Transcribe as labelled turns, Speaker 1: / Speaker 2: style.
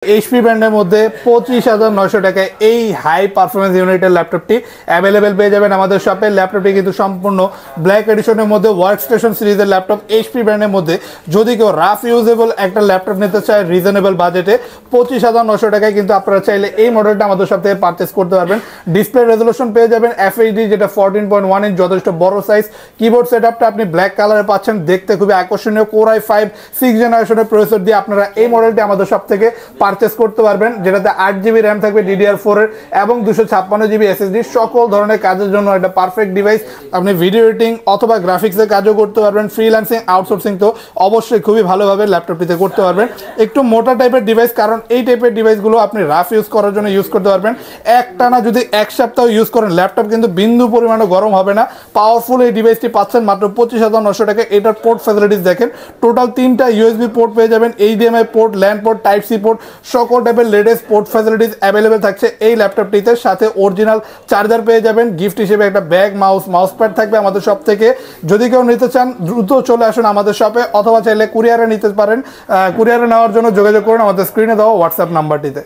Speaker 1: HP ব্র্যান্ডের মধ্যে 25,900 টাকায় এই হাই পারফরমেন্স ইউনিটের ল্যাপটপটি অ্যাভেলেবেল পেয়ে যাবেন আমাদের শপে। ল্যাপটপটি কিন্তু সম্পূর্ণ ব্ল্যাক এডিশনের মধ্যে ওয়ার্ক স্টেশন সিরিজের ল্যাপটপ। এইচপি ব্র্যান্ডের মধ্যে যদি কেউ রাফ ইউজেবল একটা ল্যাপটপ নিতে চায় রিজনেবল বাজেটে 25,900 টাকায় কিন্তু আপনারা চাইলে এই মডেলটা আমাদের শপ থেকে পারচেস করতে পারবেন। ডিসপ্লে রেজলিউশন পেয়ে যাবেন FHD, যেটা 14.1 ইঞ্চ, যথেষ্ট বড় সাইজ। কিবোর্ড সেটআপটা আপনি ব্ল্যাক কালারে পাচ্ছেন, দেখতে খুবই আকর্ষণীয়। Core i5 6th জেনারেশনের প্রসেসর দিয়ে আপনারা এই মডেলটি আমাদের শপ থেকে পারচেস করতে পারবেন, যেটাতে 8GB র্যাম থাকবে DDR4 এর এবং 256GB SSD। সকল ধরনের কাজের জন্য একটা পারফেক্ট ডিভাইস। আপনি ভিডিও এডিটিং অথবা গ্রাফিক্সের কাজও করতে পারবেন, ফ্রিল্যান্সিং, আউটসোর্সিং তো অবশ্যই খুবই ভালোভাবে ল্যাপটপটিতে করতে পারবেন। একটু মোটা টাইপের ডিভাইস, কারণ এই টাইপের ডিভাইসগুলো আপনি রাফ ইউজ করার জন্য ইউজ করতে পারবেন। একটানা যদি এক সপ্তাহ ইউজ করেন ল্যাপটপ কিন্তু বিন্দু পরিমাণে গরম হবে না। পাওয়ারফুল এই ডিভাইসটি পাচ্ছেন মাত্র 25,900 টাকা। এটার পোর্ট ফ্যাসিলিটিস দেখেন, টোটাল 3টা USB পোর্ট পেয়ে যাবেন, HDMI port, LAN port, type C port, সকল টাইপের লেটেস্ট পোর্ট ফ্যাসিলিটিস অ্যাভেলেবেল থাকছে এই ল্যাপটপটিতে। সাথে অরিজিনাল চার্জার পেয়ে যাবেন, গিফট হিসেবে একটা ব্যাগ, মাউস প্যাড থাকবে আমাদের শপ থেকে। যদি কেউ নিতে চান দ্রুত চলে আসুন আমাদের শপে, অথবা চাইলে কুরিয়ারে নিতে পারেন। কুরিয়ারে নেওয়ার জন্য যোগাযোগ করুন আমাদের স্ক্রিনে দেওয়া হোয়াটসঅ্যাপ নাম্বারটিতে।